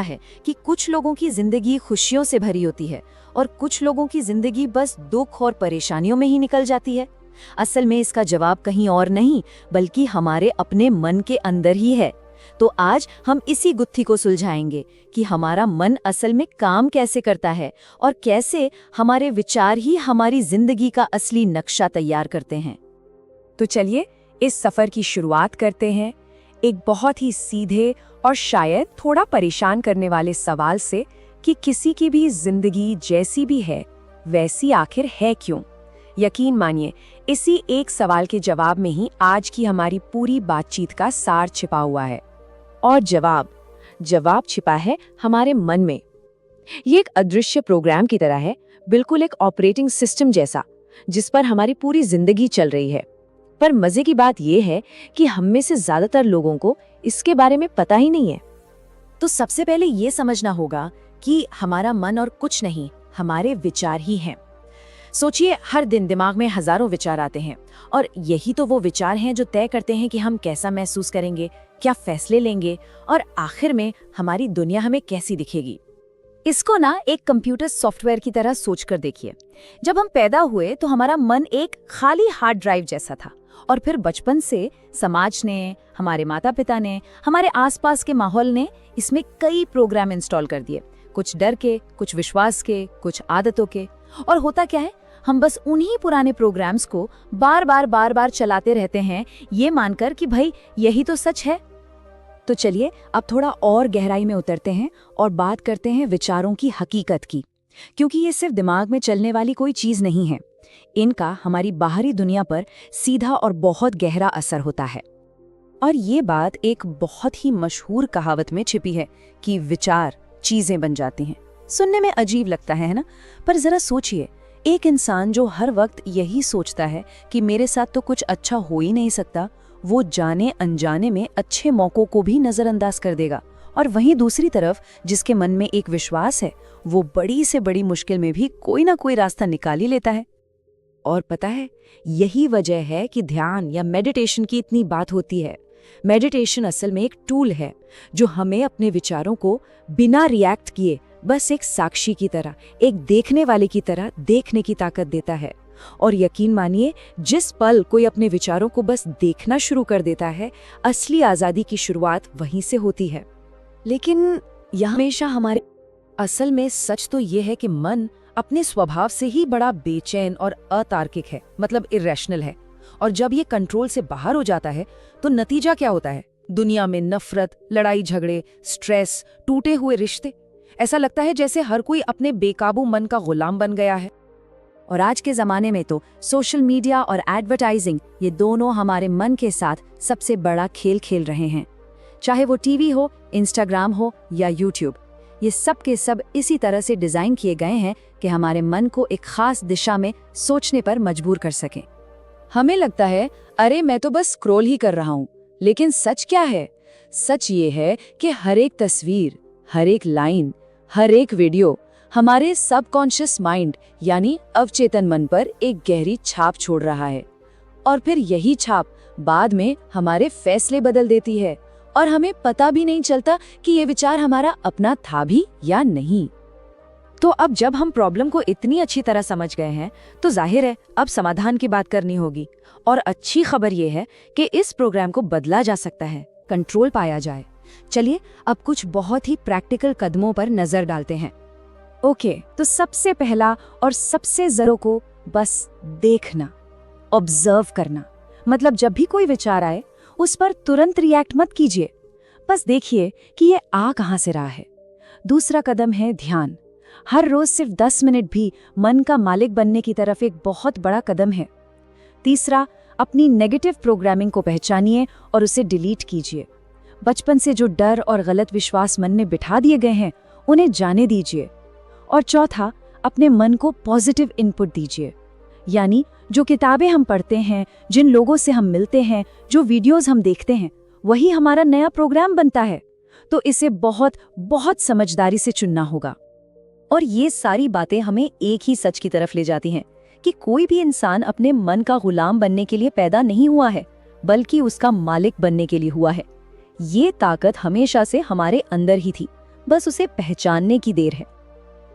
है कि कुछ लोगों की जिंदगी खुशियों से भरी होती है और कुछ लोगों की जिंदगी बस दुख और परेशानियों में ही निकल जाती है। असल में इसका जवाब कहीं और नहीं बल्कि हमारे अपने मन के अंदर ही है। तो आज हम इसी गुत्थी को सुलझाएंगे कि हमारा मन असल में काम कैसे करता है और कैसे हमारे विचार ही हमारी जिंदगी का असली नक्शा तैयार करते हैं। तो चलिए इस सफर की शुरुआत करते हैं एक बहुत ही सीधे और शायद थोड़ा परेशान करने वाले सवाल से कि किसी की भी जिंदगी जैसी भी है वैसी आखिर है क्यों। यकीन मानिए इसी एक सवाल के जवाब में ही आज की हमारी पूरी बातचीत का सार छिपा हुआ है। और जवाब छिपा है हमारे मन में। ये एक अदृश्य प्रोग्राम की तरह है, बिल्कुल एक ऑपरेटिंग सिस्टम जैसा जिस पर हमारी पूरी जिंदगी चल रही है। पर मजे की बात यह है कि हम में से ज्यादातर लोगों को इसके बारे में पता ही नहीं है। तो सबसे पहले ये समझना होगा कि हमारा मन और कुछ नहीं, हमारे विचार ही हैं। सोचिए, हर दिन दिमाग में हजारों विचार आते हैं और यही तो वो विचार हैं जो तय करते हैं कि हम कैसा महसूस करेंगे, क्या फैसले लेंगे और आखिर में हमारी दुनिया हमें कैसी दिखेगी। इसको ना एक कंप्यूटर सॉफ्टवेयर की तरह सोचकर देखिए। जब हम पैदा हुए तो हमारा मन एक खाली हार्ड ड्राइव जैसा था और फिर बचपन से समाज ने, हमारे माता पिता ने, हमारे आसपास के माहौल ने इसमें कई प्रोग्राम इंस्टॉल कर दिए, कुछ डर के, कुछ विश्वास के, कुछ आदतों के। और होता क्या है, हम बस उन्हीं पुराने प्रोग्राम्स को बार बार चलाते रहते हैं, ये मानकर कि भाई यही तो सच है। तो चलिए अब थोड़ा और गहराई में उतरते हैं और बात करते हैं विचारों की हकीकत की, क्योंकि ये सिर्फ दिमाग में चलने वाली कोई चीज नहीं है। इनका हमारी बाहरी दुनिया पर सीधा और बहुत गहरा असर होता है। और ये बात एक बहुत ही मशहूर कहावत में छिपी है कि विचार चीजें बन जाती हैं। सुनने में अजीब लगता है ना, पर जरा सोचिए, एक इंसान जो हर वक्त यही सोचता है कि मेरे साथ तो कुछ अच्छा हो ही नहीं सकता, वो जाने अनजाने में अच्छे मौकों को भी नजरअंदाज कर देगा। और वहीं दूसरी तरफ जिसके मन में एक विश्वास है, वो बड़ी से बड़ी मुश्किल में भी कोई ना कोई रास्ता निकाल ही लेता है। और पता है, यही वजह है कि ध्यान या मेडिटेशन की इतनी बात होती है। मेडिटेशन असल में एक टूल है जो हमें अपने विचारों को बिना रिएक्ट किए बस एक साक्षी की तरह, एक देखने वाले की तरह देखने की ताकत देता है। और यकीन मानिए, जिस पल कोई अपने विचारों को बस देखना शुरू कर देता है, असली आजादी की शुरुआत वहीं से होती है। लेकिन यह हमेशा हमारे असल में सच तो ये है कि मन अपने स्वभाव से ही बड़ा बेचैन और अतार्किक है, मतलब इरेशनल है। और जब ये कंट्रोल से बाहर हो जाता है तो नतीजा क्या होता है? दुनिया में नफरत, लड़ाई झगड़े, स्ट्रेस, टूटे हुए रिश्ते। ऐसा लगता है जैसे हर कोई अपने बेकाबू मन का गुलाम बन गया है। और आज के जमाने में तो सोशल मीडिया और एडवर्टाइजिंग, ये दोनों हमारे मन के साथ सबसे बड़ा खेल खेल रहे हैं। चाहे वो टीवी हो, इंस्टाग्राम हो या यूट्यूब, ये सब के सब इसी तरह से डिजाइन किए गए हैं कि हमारे मन को एक खास दिशा में सोचने पर मजबूर कर सकें। हमें लगता है अरे मैं तो बस स्क्रॉल ही कर रहा हूँ, लेकिन सच क्या है? सच ये है कि हर एक तस्वीर, हर एक लाइन, हर एक वीडियो हमारे सबकॉन्शियस माइंड यानी अवचेतन मन पर एक गहरी छाप छोड़ रहा है। और फिर यही छाप बाद में हमारे फैसले बदल देती है और हमें पता भी नहीं चलता कि ये विचार हमारा अपना था भी या नहीं। तो अब जब हम प्रॉब्लम को इतनी अच्छी तरह समझ गए हैं तो जाहिर है अब समाधान की बात करनी होगी। और अच्छी खबर ये है कि इस प्रोग्राम को बदला जा सकता है, कंट्रोल पाया जाए। चलिए अब कुछ बहुत ही प्रैक्टिकल कदमों पर नजर डालते हैं। ओके, तो सबसे पहला और सबसे जरूरी को बस देखना, ऑब्जर्व करना। मतलब जब भी कोई विचार आए उस पर तुरंत रिएक्ट मत कीजिए, बस देखिए कि ये आ कहां से रहा है। दूसरा कदम है ध्यान। हर रोज सिर्फ 10 मिनट भी मन का मालिक बनने की तरफ एक बहुत बड़ा कदम है। तीसरा, अपनी नेगेटिव प्रोग्रामिंग को पहचानिए और उसे डिलीट कीजिए। बचपन से जो डर और गलत विश्वास मन में बिठा दिए गए हैं उन्हें जाने दीजिए। और चौथा, अपने मन को पॉजिटिव इनपुट दीजिए, यानी जो किताबें हम पढ़ते हैं, जिन लोगों से हम मिलते हैं, जो वीडियोस हम देखते हैं, वही हमारा नया प्रोग्राम बनता है। तो इसे बहुत बहुत समझदारी से चुनना होगा। और ये सारी बातें हमें एक ही सच की तरफ ले जाती हैं कि कोई भी इंसान अपने मन का गुलाम बनने के लिए पैदा नहीं हुआ है, बल्कि उसका मालिक बनने के लिए हुआ है। ये ताकत हमेशा से हमारे अंदर ही थी, बस उसे पहचानने की देर है।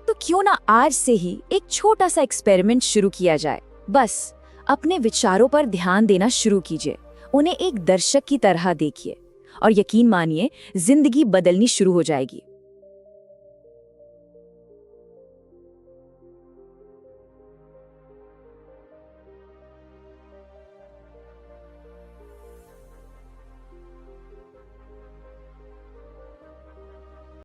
तो क्यों ना आज से ही एक छोटा सा एक्सपेरिमेंट शुरू किया जाए। बस अपने विचारों पर ध्यान देना शुरू कीजिए, उन्हें एक दर्शक की तरह देखिए और यकीन मानिए जिंदगी बदलनी शुरू हो जाएगी।